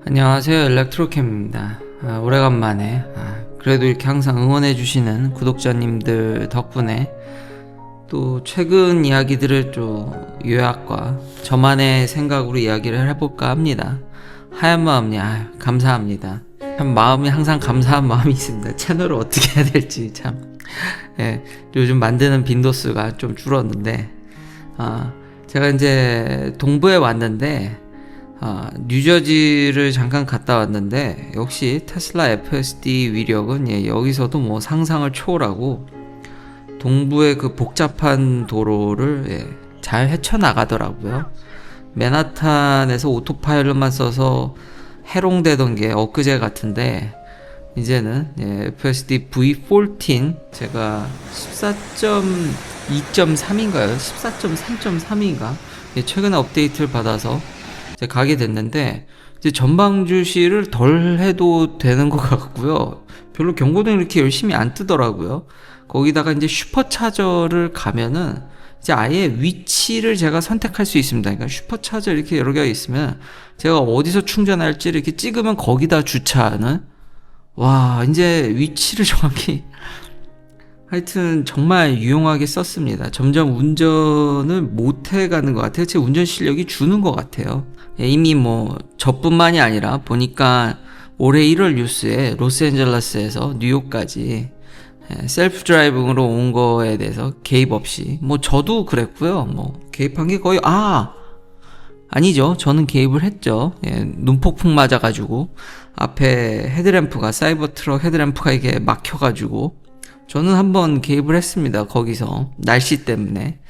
안녕하세요, 일렉트로캠입니다. 오래간만에 그래도 이렇게 항상 응원해주시는 구독자님들 덕분에 또 최근 이야기들을 좀 요약과 저만의 생각으로 이야기를 해볼까 합니다. 하얀 마음이 감사합니다. 참 마음이 항상 감사한 마음이 있습니다. 채널을 어떻게 해야 될지 참 요즘 만드는 빈도수가 좀 줄었는데 제가 이제 동부에 왔는데 뉴저지를 잠깐 갔다 왔는데 역시 테슬라 FSD 위력은 여기서도 뭐 상상을 초월하고 동부의 그 복잡한 도로를 잘 헤쳐나가더라고요. 맨하탄에서 오토파일럿만 써서 해롱되던 게 엊그제 같은데 이제는 FSD V14 제가 14.2.3인가요? 14.3.3인가? 최근에 업데이트를 받아서 가게 됐는데 이제 전방주시를 덜 해도 되는 것 같고요. 별로 경고등 이렇게 열심히 안 뜨더라고요. 거기다가 이제 슈퍼차저를 가면은 이제 아예 위치를 제가 선택할 수 있습니다. 그러니까 슈퍼차저 이렇게 여러 개가 있으면 제가 어디서 충전할지 이렇게 찍으면 거기다 주차하는 이제 위치를 정확히 하여튼 정말 유용하게 썼습니다. 점점 운전을 못해가는 것 같아요. 제 운전 실력이 주는 것 같아요. 이미 뭐 저뿐만이 아니라 보니까 올해 1월 뉴스에 로스앤젤레스에서 뉴욕까지 셀프 드라이빙으로 온 거에 대해서 개입 없이 뭐 저도 그랬고요. 뭐 개입한 게 거의 아니죠. 저는 개입을 했죠. 눈폭풍 맞아가지고 앞에 헤드램프가 사이버 트럭 헤드램프가 이게 막혀가지고 저는 한번 개입을 했습니다. 거기서 날씨 때문에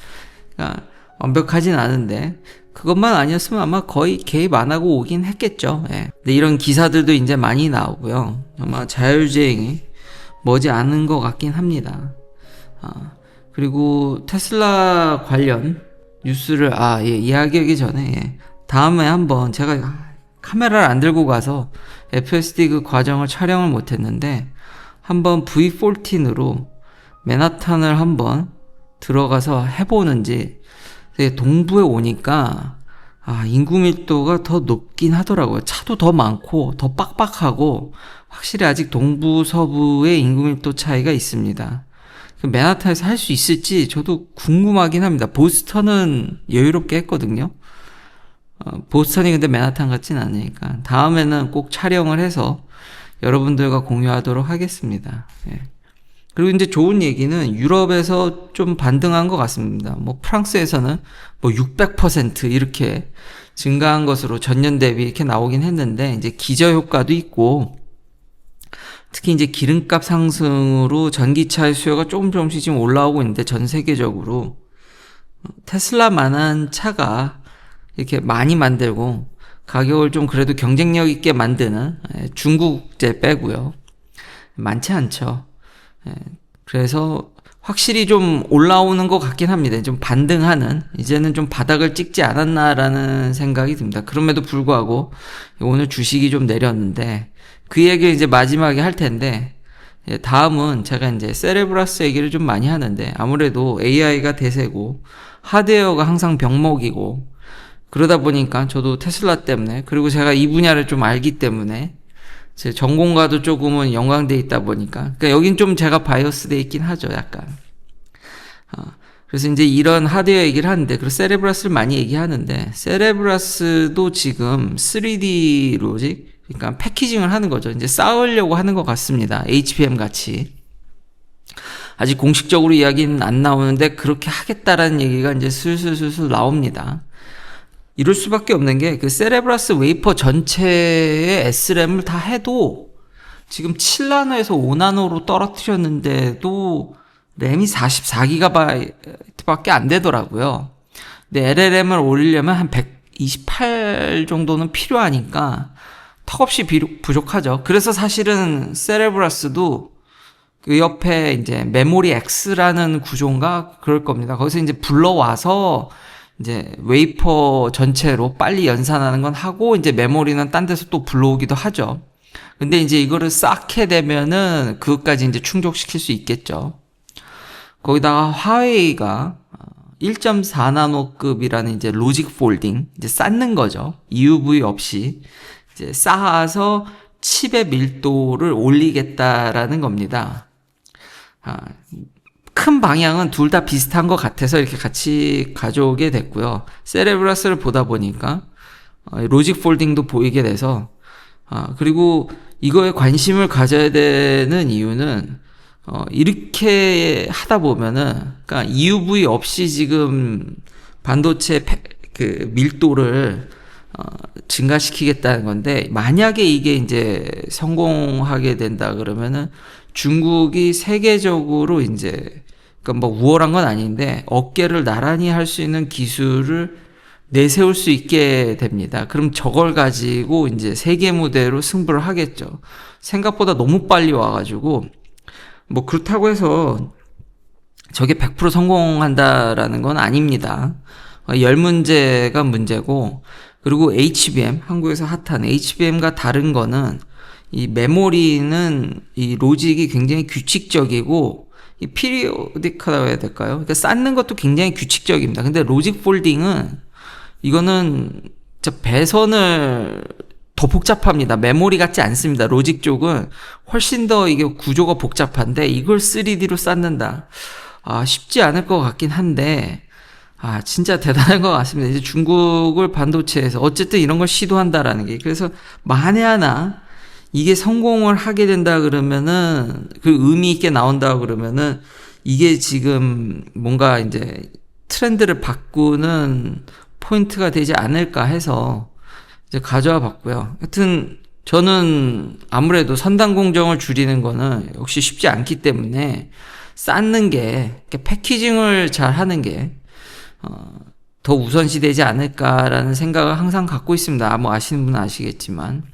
그러니까 완벽하진 않은데 그것만 아니었으면 아마 거의 개입 안 하고 오긴 했겠죠. 근데 이런 기사들도 이제 많이 나오고요. 아마 자율주행이 머지않은 것 같긴 합니다. 그리고 테슬라 관련 뉴스를 이야기하기 전에 다음에 한번 제가 카메라를 안 들고 가서 FSD 그 과정을 촬영을 못했는데 한번 V14으로 맨하탄을 한번 들어가서 해보는지 동부에 오니까 인구 밀도가 더 높긴 하더라고요. 차도 더 많고 더 빡빡하고 확실히 아직 동부 서부의 인구 밀도 차이가 있습니다. 맨하탄에서 할 수 있을지 저도 궁금하긴 합니다. 보스턴은 여유롭게 했거든요. 보스턴이 근데 맨하탄 같진 않으니까 다음에는 꼭 촬영을 해서 여러분들과 공유하도록 하겠습니다. 그리고 이제 좋은 얘기는 유럽에서 좀 반등한 것 같습니다. 뭐 프랑스에서는 뭐 600% 이렇게 증가한 것으로 전년 대비 이렇게 나오긴 했는데 이제 기저 효과도 있고 특히 이제 기름값 상승으로 전기차의 수요가 조금씩 지금 올라오고 있는데 전 세계적으로 테슬라만한 차가 이렇게 많이 만들고 가격을 좀 그래도 경쟁력 있게 만드는 중국제 빼고요. 많지 않죠. 그래서 확실히 좀 올라오는 것 같긴 합니다. 좀 반등하는 이제는 좀 바닥을 찍지 않았나라는 생각이 듭니다. 그럼에도 불구하고 오늘 주식이 좀 내렸는데 그 얘기를 이제 마지막에 할 텐데 다음은 제가 이제 세레브라스 얘기를 좀 많이 하는데 아무래도 AI가 대세고 하드웨어가 항상 병목이고 그러다 보니까 저도 테슬라 때문에 그리고 제가 이 분야를 좀 알기 때문에 제 전공과도 조금은 연관돼 있다 보니까 그러니까 여긴 좀 제가 바이어스 돼 있긴 하죠. 약간 그래서 이제 이런 하드웨어 얘기를 하는데 그리고 세레브라스를 많이 얘기하는데 세레브라스도 지금 3D 로직 그러니까 패키징을 하는 거죠. 이제 쌓으려고 하는 것 같습니다. HBM 같이 아직 공식적으로 이야기는 안 나오는데 그렇게 하겠다라는 얘기가 이제 슬슬 나옵니다. 이럴 수밖에 없는 게 그 세레브라스 웨이퍼 전체의 SRAM을 다 해도 지금 7나노에서 5나노로 떨어뜨렸는데도 램이 44GB 밖에 안 되더라고요. 근데 LLM을 올리려면 한 128 정도는 필요하니까 턱없이 부족하죠. 그래서 사실은 세레브라스도 그 옆에 이제 메모리 X라는 구조인가 그럴 겁니다. 거기서 이제 불러와서 이제 웨이퍼 전체로 빨리 연산하는 건 하고 이제 메모리는 딴 데서 또 불러오기도 하죠. 근데 이제 이거를 쌓게 되면은 그것까지 이제 충족시킬 수 있겠죠. 거기다가 화웨이가 1.4나노급이라는 이제 로직 폴딩 이제 쌓는 거죠. EUV 없이 이제 쌓아서 칩의 밀도를 올리겠다라는 겁니다. 큰 방향은 둘 다 비슷한 것 같아서 이렇게 같이 가져오게 됐고요. 세레브러스를 보다 보니까 로직 폴딩도 보이게 돼서 그리고 이거에 관심을 가져야 되는 이유는 이렇게 하다 보면은 그러니까 EUV 없이 지금 반도체 그 밀도를 증가시키겠다는 건데, 만약에 이게 이제 성공하게 된다 그러면은 중국이 세계적으로 이제 그러니까 뭐 우월한 건 아닌데 어깨를 나란히 할 수 있는 기술을 내세울 수 있게 됩니다. 그럼 저걸 가지고 이제 세계 무대로 승부를 하겠죠. 생각보다 너무 빨리 와가지고 뭐 그렇다고 해서 저게 100% 성공한다라는 건 아닙니다. 열 문제가 문제고, 그리고 HBM, 한국에서 핫한 HBM과 다른 거는 이 메모리는 이 로직이 굉장히 규칙적이고 이 피리오디카라고 해야 될까요? 그러니까 쌓는 것도 굉장히 규칙적입니다. 근데 로직 폴딩은 이거는 진짜 배선을 더 복잡합니다. 메모리 같지 않습니다. 로직 쪽은 훨씬 더 이게 구조가 복잡한데 이걸 3D로 쌓는다. 쉽지 않을 것 같긴 한데 진짜 대단한 것 같습니다. 이제 중국을 반도체에서 어쨌든 이런 걸 시도한다라는 게, 그래서 만에 하나 이게 성공을 하게 된다 그러면은, 그 의미 있게 나온다 그러면은 이게 지금 뭔가 이제 트렌드를 바꾸는 포인트가 되지 않을까 해서 이제 가져와 봤고요. 하여튼 저는 아무래도 선단 공정을 줄이는 거는 역시 쉽지 않기 때문에 쌓는 게, 패키징을 잘 하는 게 더 우선시되지 않을까라는 생각을 항상 갖고 있습니다. 뭐 아시는 분은 아시겠지만.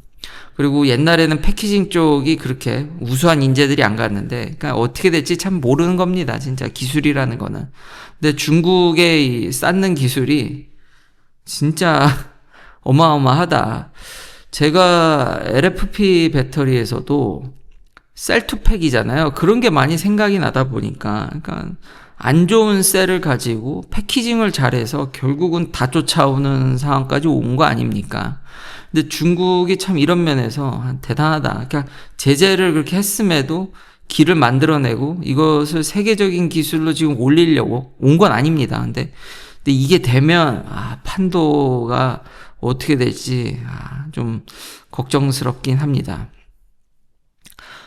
그리고 옛날에는 패키징 쪽이 그렇게 우수한 인재들이 안 갔는데, 그러니까 어떻게 될지 참 모르는 겁니다. 진짜 기술이라는 거는. 근데 중국의 이 쌓는 기술이 진짜 어마어마하다. 제가 LFP 배터리에서도 셀2팩이잖아요. 그런 게 많이 생각이 나다 보니까, 그러니까 안 좋은 셀을 가지고 패키징을 잘해서 결국은 다 쫓아오는 상황까지 온 거 아닙니까? 근데 중국이 참 이런 면에서 대단하다. 그러니까 제재를 그렇게 했음에도 길을 만들어내고 이것을 세계적인 기술로 지금 올리려고 온 건 아닙니다. 근데 이게 되면 판도가 어떻게 될지 좀 걱정스럽긴 합니다.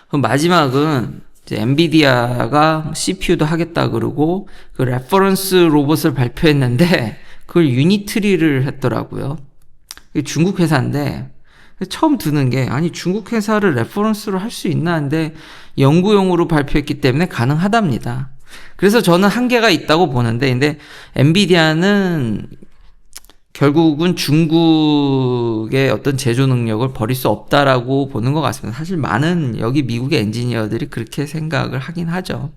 그럼 마지막은 이제 엔비디아가 CPU도 하겠다 그러고 그 레퍼런스 로봇을 발표했는데 그걸 유니트리를 했더라고요. 중국 회사인데 처음 드는 게, 아니 중국 회사를 레퍼런스로 할 수 있나 하는데 연구용으로 발표했기 때문에 가능하답니다. 그래서 저는 한계가 있다고 보는데, 근데 엔비디아는 결국은 중국의 어떤 제조 능력을 버릴 수 없다라고 보는 것 같습니다. 사실 많은 여기 미국의 엔지니어들이 그렇게 생각을 하긴 하죠.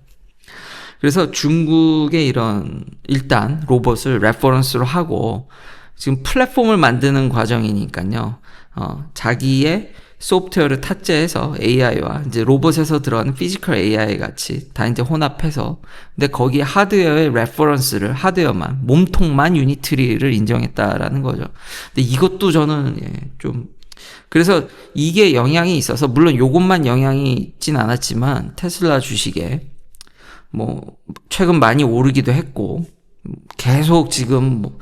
그래서 중국의 이런 일단 로봇을 레퍼런스로 하고 지금 플랫폼을 만드는 과정이니까요. 자기의 소프트웨어를 탑재해서 AI와 이제 로봇에서 들어가는 피지컬 AI 같이 다 이제 혼합해서, 근데 거기에 하드웨어의 레퍼런스를, 하드웨어만, 몸통만 유니트리를 인정했다라는 거죠. 근데 이것도 저는 좀, 그래서 이게 영향이 있어서, 물론 요것만 영향이 있진 않았지만 테슬라 주식에 뭐 최근 많이 오르기도 했고, 계속 지금 뭐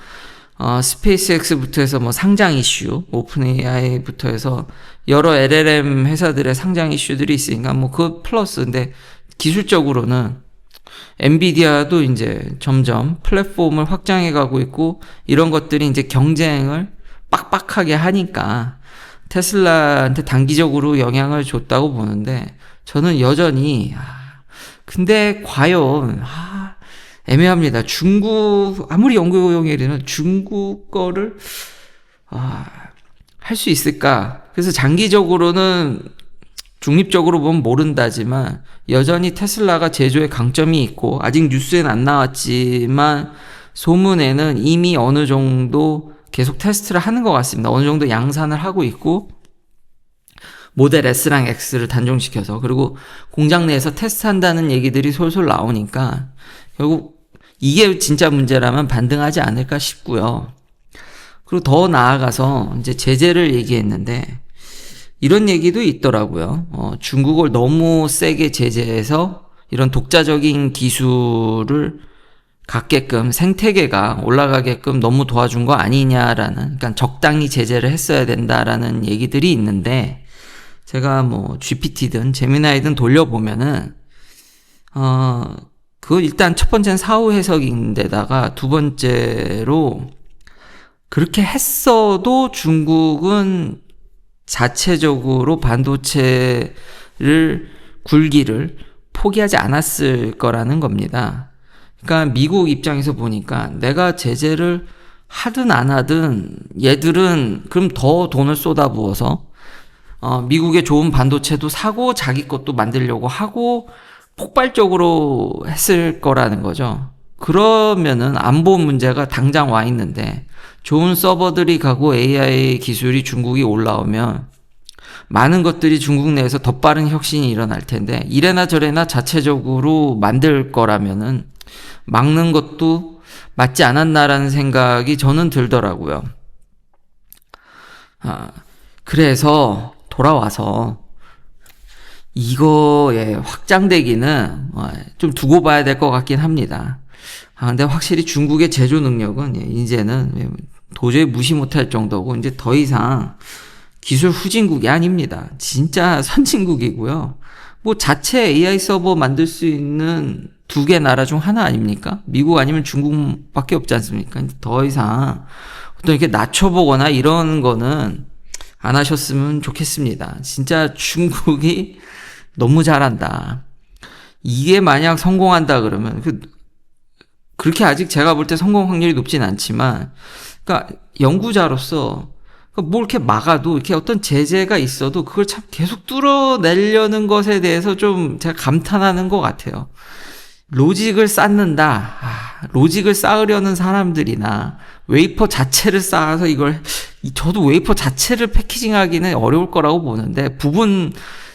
스페이스X부터 해서 뭐 상장 이슈, 오픈 AI부터 해서 여러 LLM 회사들의 상장 이슈들이 있으니까 뭐 그 플러스, 근데 기술적으로는 엔비디아도 이제 점점 플랫폼을 확장해 가고 있고 이런 것들이 이제 경쟁을 빡빡하게 하니까 테슬라한테 단기적으로 영향을 줬다고 보는데, 저는 여전히 근데 과연 애매합니다. 중국, 아무리 연구용이라면 중국 거를 할 수 있을까? 그래서 장기적으로는 중립적으로 보면 모른다지만 여전히 테슬라가 제조에 강점이 있고, 아직 뉴스에는 안 나왔지만 소문에는 이미 어느 정도 계속 테스트를 하는 것 같습니다. 어느 정도 양산을 하고 있고, 모델 S랑 X를 단종시켜서, 그리고 공장 내에서 테스트한다는 얘기들이 솔솔 나오니까 결국 이게 진짜 문제라면 반등하지 않을까 싶고요. 그리고 더 나아가서 이제 제재를 얘기했는데, 이런 얘기도 있더라고요. 중국을 너무 세게 제재해서 이런 독자적인 기술을 갖게끔 생태계가 올라가게끔 너무 도와준 거 아니냐라는, 그러니까 적당히 제재를 했어야 된다라는 얘기들이 있는데, 제가 뭐 GPT든 제미나이든 돌려보면은 그거 일단 첫 번째는 사후 해석인데다가 두 번째로 그렇게 했어도 중국은 자체적으로 반도체를 굴기를 포기하지 않았을 거라는 겁니다. 그러니까 미국 입장에서 보니까 내가 제재를 하든 안 하든 얘들은 그럼 더 돈을 쏟아부어서 미국의 좋은 반도체도 사고 자기 것도 만들려고 하고 폭발적으로 했을 거라는 거죠. 그러면은 안보 문제가 당장 와 있는데 좋은 서버들이 가고 AI 기술이 중국이 올라오면 많은 것들이 중국 내에서 더 빠른 혁신이 일어날 텐데 이래나 저래나 자체적으로 만들 거라면은 막는 것도 맞지 않았나라는 생각이 저는 들더라고요. 그래서 돌아와서 이거의 확장되기는 좀 두고 봐야 될 것 같긴 합니다. 근데 확실히 중국의 제조 능력은 이제는 도저히 무시 못할 정도고 이제 더 이상 기술 후진국이 아닙니다. 진짜 선진국이고요. 뭐 자체 AI 서버 만들 수 있는 두 개 나라 중 하나 아닙니까? 미국 아니면 중국밖에 없지 않습니까? 더 이상 어떤 이렇게 낮춰보거나 이런 거는 안 하셨으면 좋겠습니다. 진짜 중국이 너무 잘한다. 이게 만약 성공한다 그러면 그렇게 아직 제가 볼 때 성공 확률이 높진 않지만, 그러니까 연구자로서 뭘 이렇게 막아도 이렇게 어떤 제재가 있어도 그걸 참 계속 뚫어내려는 것에 대해서 좀 제가 감탄하는 것 같아요. 로직을 쌓는다. 로직을 쌓으려는 사람들이나 웨이퍼 자체를 쌓아서 저도 웨이퍼 자체를 패키징하기는 어려울 거라고 보는데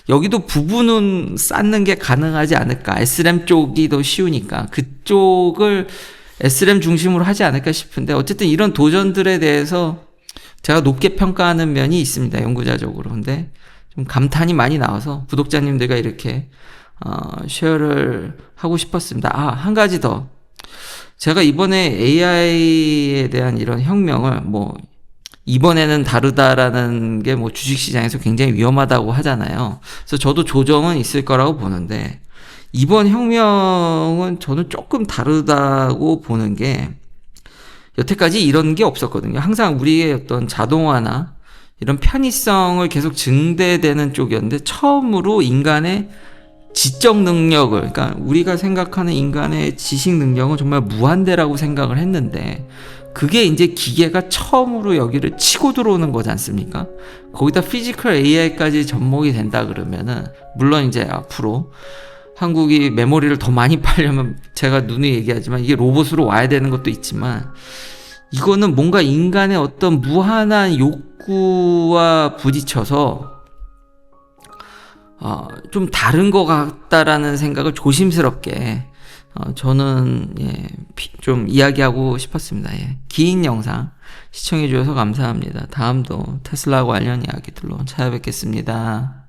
여기도 부분은 쌓는 게 가능하지 않을까. SRAM 쪽이 더 쉬우니까 그쪽을 SRAM 중심으로 하지 않을까 싶은데 어쨌든 이런 도전들에 대해서 제가 높게 평가하는 면이 있습니다. 연구자적으로. 근데 좀 감탄이 많이 나와서 구독자님들과 이렇게 쉐어를 하고 싶었습니다. 한 가지 더. 제가 이번에 AI에 대한 이런 혁명을 이번에는 다르다라는 게 주식시장에서 굉장히 위험하다고 하잖아요. 그래서 저도 조정은 있을 거라고 보는데 이번 혁명은 저는 조금 다르다고 보는 게 여태까지 이런 게 없었거든요. 항상 우리의 어떤 자동화나 이런 편의성을 계속 증대되는 쪽이었는데 처음으로 인간의 지적 능력을, 그러니까 우리가 생각하는 인간의 지식 능력은 정말 무한대라고 생각을 했는데 그게 이제 기계가 처음으로 여기를 치고 들어오는 거지 않습니까? 거기다 피지컬 AI까지 접목이 된다 그러면은 물론 이제 앞으로 한국이 메모리를 더 많이 팔려면 제가 누누이 얘기하지만 이게 로봇으로 와야 되는 것도 있지만 이거는 뭔가 인간의 어떤 무한한 욕구와 부딪혀서 좀 다른 것 같다라는 생각을 조심스럽게 저는 좀 이야기하고 싶었습니다. 긴 영상 시청해 주셔서 감사합니다. 다음도 테슬라 관련 이야기들로 찾아뵙겠습니다.